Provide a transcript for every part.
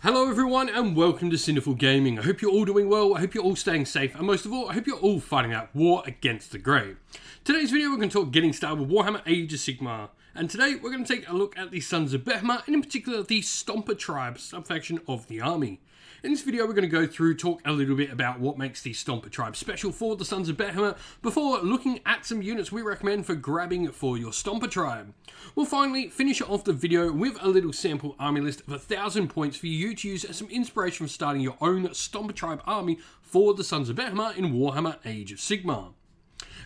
Hello everyone and welcome to Sinful Gaming. I hope you're all doing well, I hope you're all staying safe, and most of all, I hope you're all fighting that war against the grey. Today's video we're going to talk getting started with Warhammer Age of Sigmar, and today we're going to take a look at the Sons of Behemat, and in particular the Stomper tribe subfaction of the army. In this video we're going to go through, talk a little bit about what makes the Stomper tribe special for the Sons of Behemat, before looking at some units we recommend for grabbing for your Stomper tribe. We'll finally finish off the video with a little sample army list of 1,000 points for you to use as some inspiration for starting your own Stomper tribe army for the Sons of Behemat in Warhammer Age of Sigmar.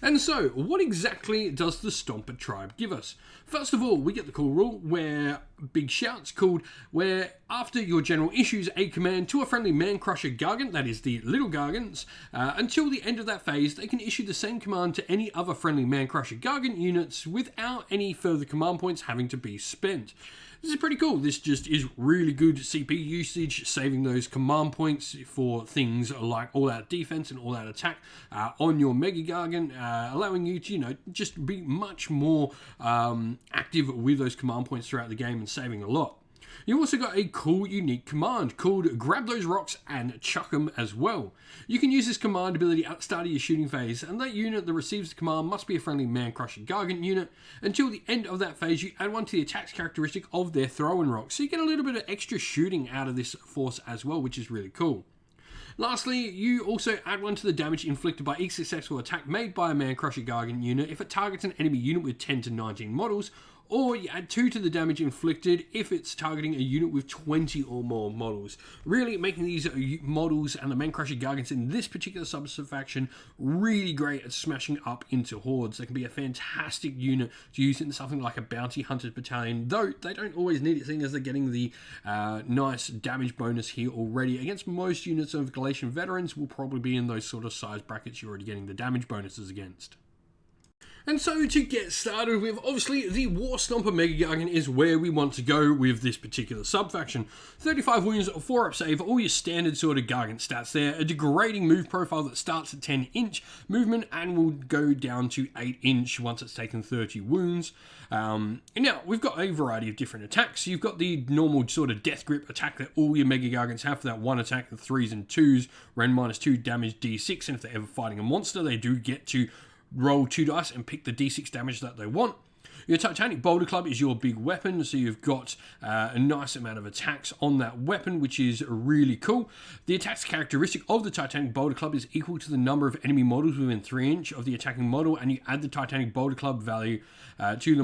And so, what exactly does the Stomper tribe give us? First of all, we get the cool rule where Big Shout's called, where after your general issues a command to a friendly Man-Crusher Gargant, that is the little Gargants, until the end of that phase, they can issue the same command to any other friendly Man-Crusher Gargant units without any further command points having to be spent. This is pretty cool. This just is really good CP usage, saving those command points for things like all-out defense and all-out attack on your Mega Gargant, allowing you to, just be much more active with those command points throughout the game and saving a lot. You also got a cool, unique command called Grab Those Rocks and Chuck 'em as well. You can use this command ability at the start of your shooting phase, and that unit that receives the command must be a friendly Man-Crusher Gargant unit. Until the end of that phase, you add one to the attacks characteristic of their throwing rock, so you get a little bit of extra shooting out of this force as well, which is really cool. Lastly, you also add one to the damage inflicted by each successful attack made by a Man-Crusher Gargant unit if it targets an enemy unit with 10 to 19 models, or you add 2 to the damage inflicted if it's targeting a unit with 20 or more models. Really making these models and the Man-Crusher Gargants in this particular sub-faction really great at smashing up into hordes. They can be a fantastic unit to use in something like a Bounty Hunters Battalion, though they don't always need it, seeing as they're getting the nice damage bonus here already. Against most units of Galatian veterans will probably be in those sort of size brackets you're already getting the damage bonuses against. And so to get started with, obviously the War Stomper Mega Gargant is where we want to go with this particular sub-faction. 35 wounds, 4 up save, all your standard sort of Gargant stats there, a degrading move profile that starts at 10 inch movement and will go down to 8 inch once it's taken 30 wounds. Now, we've got a variety of different attacks. You've got the normal sort of Death Grip attack that all your Mega Gargants have for that one attack, the 3s and 2s, Ren -2 damage D6, and if they're ever fighting a monster, they do get to roll 2 dice and pick the D6 damage that they want. Your Titanic Boulder Club is your big weapon, so you've got a nice amount of attacks on that weapon, which is really cool. The attacks characteristic of the Titanic Boulder Club is equal to the number of enemy models within 3 inch of the attacking model, and you add the Titanic Boulder Club value to the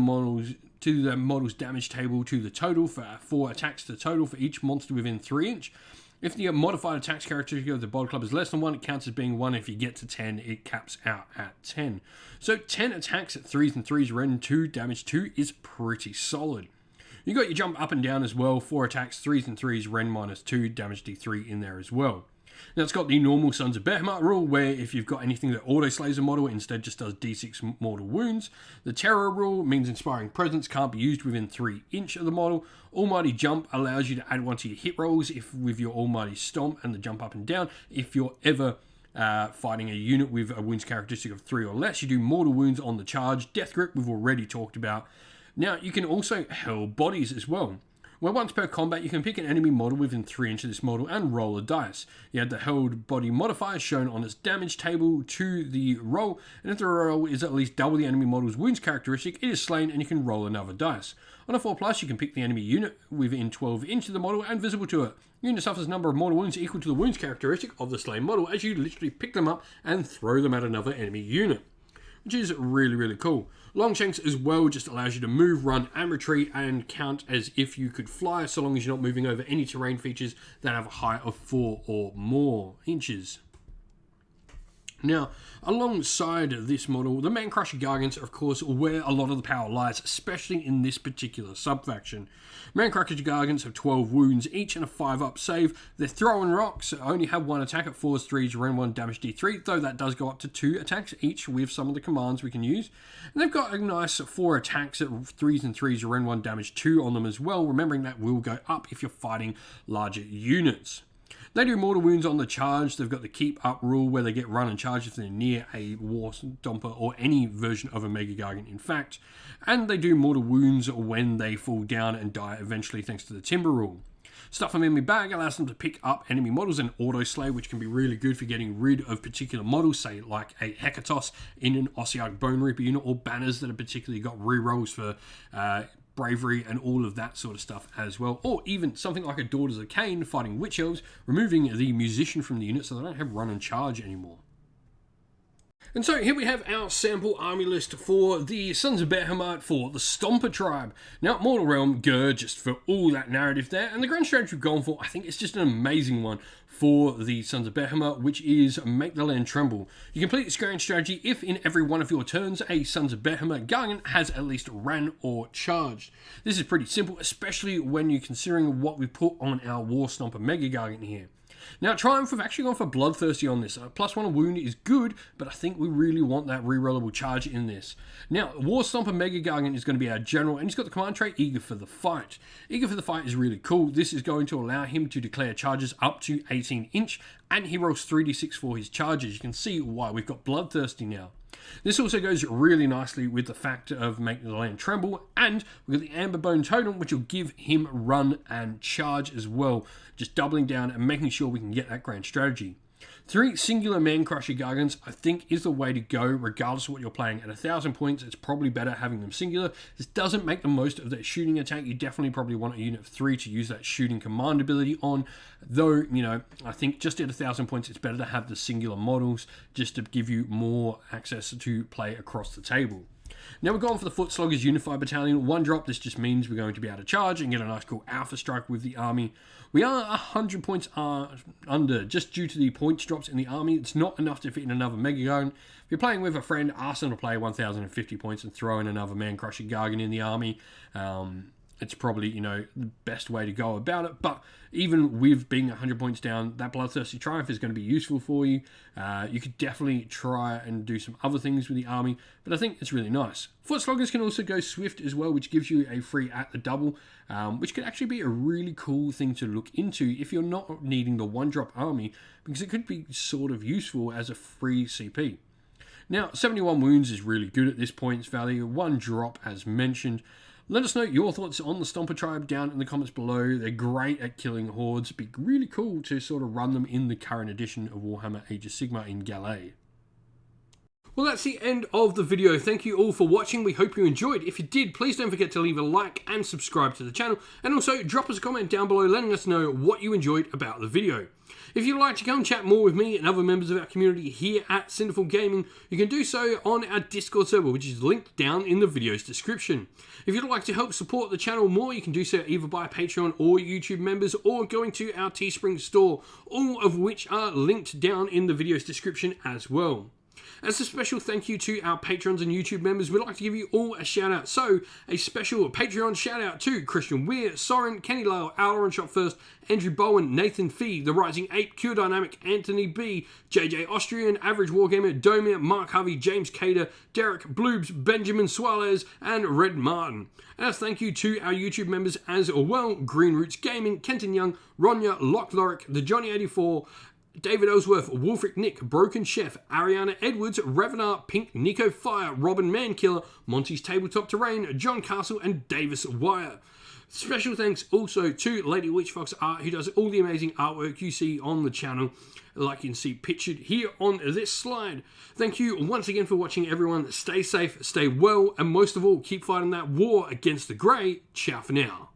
model's damage table to the total for 4 attacks to total for each monster within 3 inch. If the modified attacks characteristic of the Boulder Club is less than 1, it counts as being 1. If you get to 10, it caps out at 10. So 10 attacks at 3s and 3s, Ren 2, damage 2 is pretty solid. You got your jump up and down as well, 4 attacks, 3s and 3s, Ren -2, damage D3 in there as well. Now it's got the normal Sons of Behemat rule, where if you've got anything that auto-slays a model, it instead just does D6 mortal wounds. The Terror rule means Inspiring Presence can't be used within 3 inch of the model. Almighty Jump allows you to add one to your hit rolls if with your Almighty Stomp and the jump up and down. If you're ever fighting a unit with a wounds characteristic of 3 or less, you do mortal wounds on the charge. Death Grip we've already talked about. Now you can also hurl bodies as well, where once per combat you can pick an enemy model within 3 inch of this model and roll a dice. You add the hurled body modifier shown on its damage table to the roll, and if the roll is at least double the enemy model's wounds characteristic, it is slain and you can roll another dice. On a 4+, you can pick the enemy unit within 12 inch of the model and visible to it. The unit suffers a number of mortal wounds equal to the wounds characteristic of the slain model as you literally pick them up and throw them at another enemy unit, which is really, really cool. Longshanks as well just allows you to move, run, and retreat and count as if you could fly, so long as you're not moving over any terrain features that have a height of 4 or more inches. Now, alongside this model, the Man-Crusher Gargants are, of course, where a lot of the power lies, especially in this particular sub-faction. Man-Crusher Gargants have 12 wounds each and a 5 up save. They're throwing rocks, only have 1 attack at 4s, 3s, Ren 1, damage D3, though that does go up to 2 attacks each with some of the commands we can use. And they've got a nice 4 attacks at 3s and 3s, Ren 1, damage 2 on them as well, remembering that will go up if you're fighting larger units. They do mortal wounds on the charge. They've got the keep up rule where they get run and charge if they're near a War Stomper or any version of a Mega Gargant, in fact. And they do mortal wounds when they fall down and die eventually thanks to the timber rule. Stuff them in my bag allows them to pick up enemy models and auto-slay, which can be really good for getting rid of particular models, say like a Hecatos in an Ossiarch Bone Reaper unit, or banners that have particularly got rerolls for bravery and all of that sort of stuff as well. Or even something like a Daughters of Cain fighting Witch Elves, removing the musician from the unit so they don't have run and charge anymore. And so here we have our sample army list for the Sons of Behemat for the Stomper tribe. Now, Mortal Realm, just for all that narrative there, and the grand strategy we've gone for, I think it's just an amazing one for the Sons of Behemat, which is Make the Land Tremble. You complete this grand strategy if in every one of your turns a Sons of Behemat Guardian has at least ran or charged. This is pretty simple, especially when you're considering what we put on our War Stomper Mega Guardian here. Now, Triumph, we've actually gone for Bloodthirsty on this. +1 on wound is good, but I think we really want that rerollable charge in this. Now, War Stomper Mega Guardian is going to be our general, and he's got the command trait Eager for the Fight. Eager for the Fight is really cool. This is going to allow him to declare charges up to 18 inch, and he rolls 3d6 for his charges. You can see why we've got Bloodthirsty now. This also goes really nicely with the fact of Making the Land Tremble, and we've got the Amber Bone Totem, which will give him run and charge as well, just doubling down and making sure we can get that grand strategy. 3 singular Man Crusher Guardians, I think, is the way to go, regardless of what you're playing. At 1,000 points, it's probably better having them singular. This doesn't make the most of that shooting attack. You definitely probably want a unit of 3 to use that shooting command ability on. Though, you know, I think just at 1,000 points, it's better to have the singular models just to give you more access to play across the table. Now we're going for the Foot Sluggers Unified Battalion. 1 drop, this just means we're going to be able to charge and get a nice cool alpha strike with the army. We are 100 points under, just due to the points drops in the army. It's not enough to fit in another Mega Guardian. If you're playing with a friend, ask them to play 1,050 points and throw in another Man Crusher Guardian in the army. It's probably, you know, the best way to go about it. But even with being 100 points down, that Bloodthirsty Triumph is going to be useful for you. You could definitely try and do some other things with the army, but I think it's really nice. Foot Sluggers can also go Swift as well, which gives you a free at the double, which could actually be a really cool thing to look into if you're not needing the 1-drop army, because it could be sort of useful as a free CP. Now, 71 wounds is really good at this points value. 1 drop, as mentioned. Let us know your thoughts on the Stomper tribe down in the comments below. They're great at killing hordes. It'd be really cool to sort of run them in the current edition of Warhammer Age of Sigmar in Galay. Well, that's the end of the video. Thank you all for watching. We hope you enjoyed. If you did, please don't forget to leave a like and subscribe to the channel. And also drop us a comment down below letting us know what you enjoyed about the video. If you'd like to come chat more with me and other members of our community here at Sinful Gaming, you can do so on our Discord server, which is linked down in the video's description. If you'd like to help support the channel more, you can do so either by Patreon or YouTube members, or going to our Teespring store, all of which are linked down in the video's description as well. As a special thank you to our patrons and YouTube members, we'd like to give you all a shout out. So, a special Patreon shout out to Christian Weir, Soren, Kenny Lyle, Our Shot First, Andrew Bowen, Nathan Fee, The Rising Ape, Q Dynamic, Anthony B, JJ Austrian, Average Wargamer, Domir, Mark Harvey, James Cader, Derek, Bloobs, Benjamin Suarez, and Red Martin. And as thank you to our YouTube members as well, Green Roots Gaming, Kenton Young, Ronya, Lock Lorick, The Johnny 84, David Ellsworth, Wolfric Nick, Broken Chef, Ariana Edwards, Revenar, Pink, Nico Fire, Robin Mankiller, Monty's Tabletop Terrain, John Castle, and Davis Wire. Special thanks also to Lady Witchfox Art, who does all the amazing artwork you see on the channel, like you can see pictured here on this slide. Thank you once again for watching, everyone. Stay safe, stay well, and most of all, keep fighting that war against the grey. Ciao for now.